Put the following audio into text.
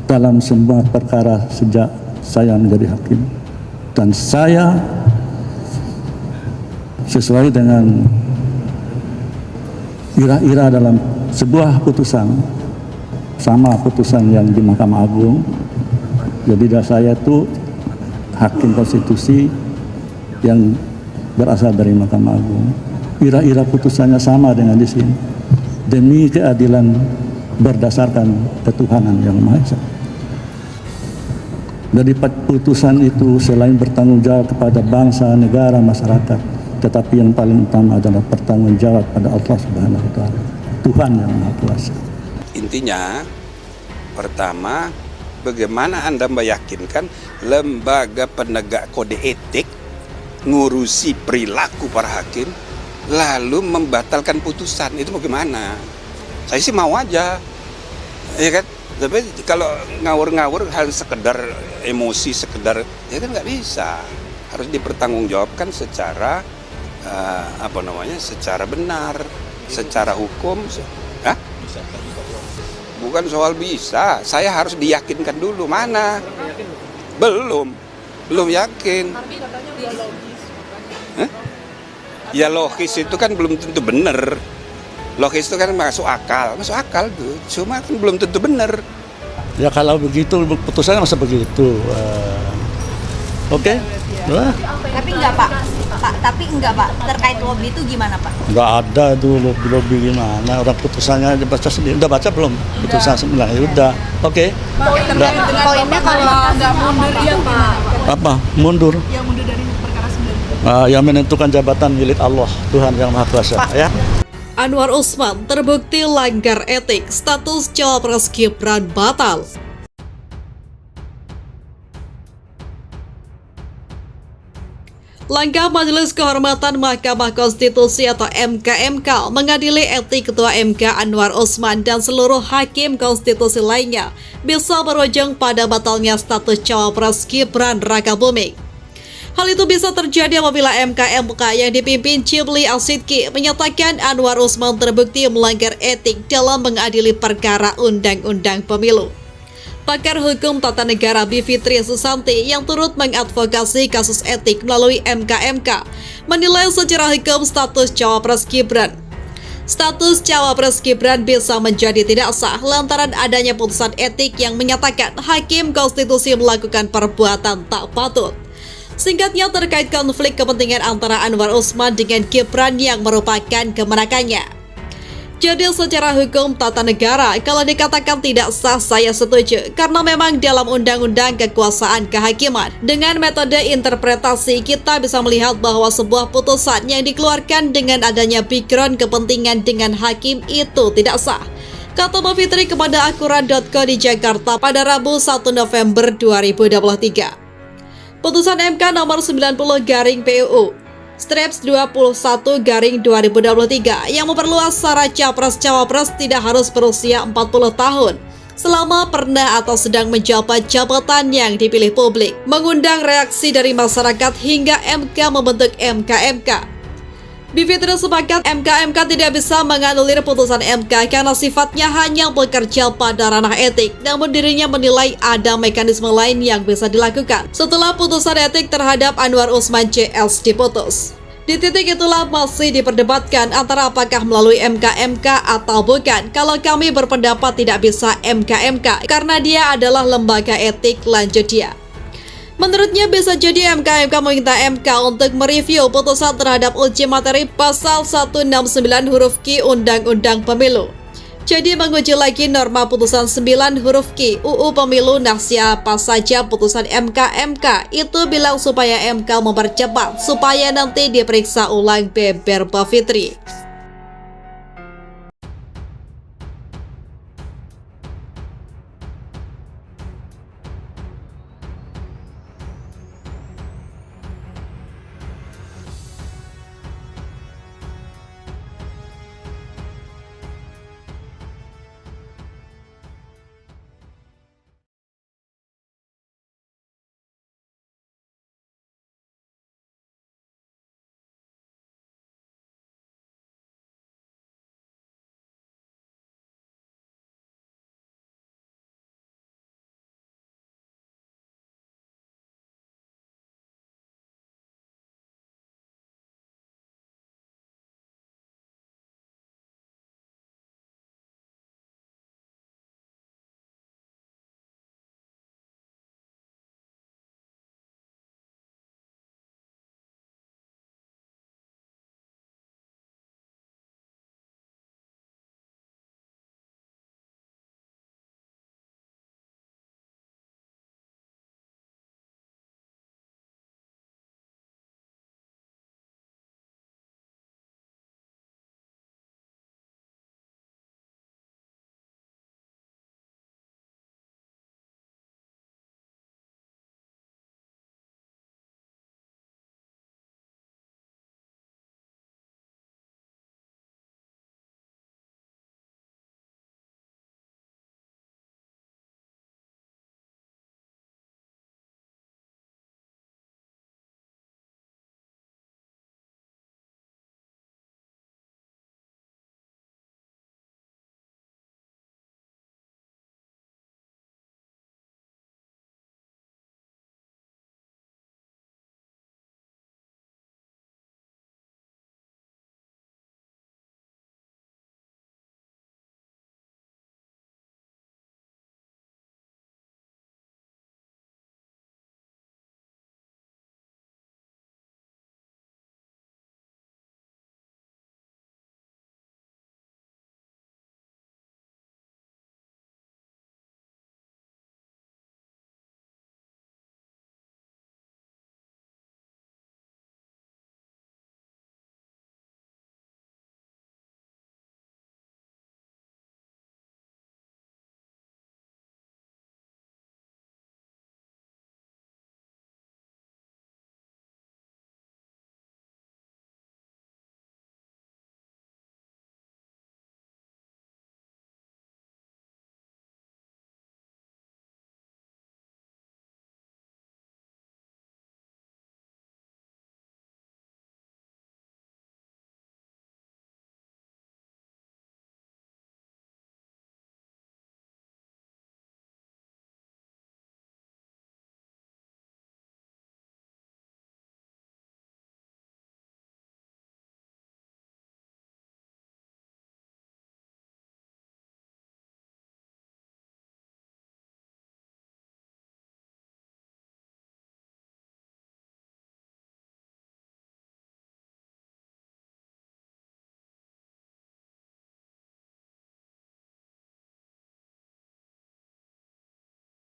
dalam semua perkara sejak saya menjadi hakim. Dan saya sesuai dengan ira-ira dalam sebuah putusan, sama putusan yang di Mahkamah Agung. Jadi saya itu hakim konstitusi yang berasal dari Mahkamah Agung. Ira-ira putusannya sama dengan di sini. Demi keadilan berdasarkan ketuhanan yang Maha Esa. Dari putusan itu selain bertanggung jawab kepada bangsa, negara, masyarakat, tetapi yang paling utama adalah bertanggung jawab pada Allah Subhanahu wa Ta'ala, Tuhan yang Maha Kuasa. Intinya, pertama, bagaimana Anda meyakinkan lembaga penegak kode etik ngurusi perilaku para hakim, lalu membatalkan putusan, itu bagaimana? Saya sih mau aja, ya kan? Tapi kalau ngawur-ngawur hal sekedar emosi, sekedar, ya kan nggak bisa. Harus dipertanggungjawabkan secara secara benar, secara hukum. Hah? Bukan soal bisa, saya harus diyakinkan dulu. Mana? Belum yakin. Hah? Ya logis itu kan belum tentu benar. Logis itu kan masuk akal tuh, cuma kan belum tentu benar. Ya kalau begitu putusannya masa begitu. Oke. Tapi enggak Pak, terkait lobby itu gimana Pak? Enggak ada itu lobby gimana, orang putusannya dibaca sendiri. Udah baca belum? Putusan sebenarnya udah. Oke. Poinnya kalau nggak mundur ya Pak. Apa? Mundur? Ya mundur dari perkara 9. Yang menentukan jabatan milik Allah, Tuhan yang Maha Kuasa. Ya. Anwar Usman terbukti langgar etik, status Cawapres Gibran batal. Langkah Majelis Kehormatan Mahkamah Konstitusi atau MKMK mengadili etik Ketua MK Anwar Usman dan seluruh hakim konstitusi lainnya bisa berujung pada batalnya status Cawapres Gibran Rakabuming. Hal itu bisa terjadi apabila MKMK yang dipimpin Chibli Asidki menyatakan Anwar Usman terbukti melanggar etik dalam mengadili perkara Undang-Undang Pemilu. Pakar Hukum Tata Negara Bivitri Susanti yang turut mengadvokasi kasus etik melalui MKMK menilai secara hukum status Cawapres Gibran. Status Cawapres Gibran bisa menjadi tidak sah lantaran adanya putusan etik yang menyatakan hakim konstitusi melakukan perbuatan tak patut. Singkatnya terkait konflik kepentingan antara Anwar Usman dengan Gibran yang merupakan kemenakannya. Jadi secara hukum tata negara, kalau dikatakan tidak sah saya setuju, karena memang dalam undang-undang kekuasaan kehakiman, dengan metode interpretasi kita bisa melihat bahwa sebuah putusan yang dikeluarkan dengan adanya background kepentingan dengan hakim itu tidak sah. Kata Mbak Fitri kepada Akurat.co di Jakarta pada Rabu 1 November 2023. Putusan MK nomor 90/PUU Streps 21/2023 yang memperluas syarat capres-cawapres tidak harus berusia 40 tahun selama pernah atau sedang menjabat jabatan yang dipilih publik, mengundang reaksi dari masyarakat hingga MK membentuk MKMK. Bivitri sepakat MKMK tidak bisa menganulir putusan MK karena sifatnya hanya bekerja pada ranah etik, namun dirinya menilai ada mekanisme lain yang bisa dilakukan setelah putusan etik terhadap Anwar Usman CS diputus. Di titik itulah masih diperdebatkan antara apakah melalui MKMK atau bukan. Kalau kami berpendapat tidak bisa MKMK karena dia adalah lembaga etik, lanjut dia. Menurutnya bisa jadi MKMK meminta MK untuk mereview putusan terhadap uji materi pasal 169 huruf Q Undang-Undang Pemilu. Jadi menguji lagi norma putusan 9 huruf Q UU Pemilu. Nah siapa saja putusan MKMK itu bilang supaya MK mempercepat supaya nanti diperiksa ulang, beber Mbak Fitri.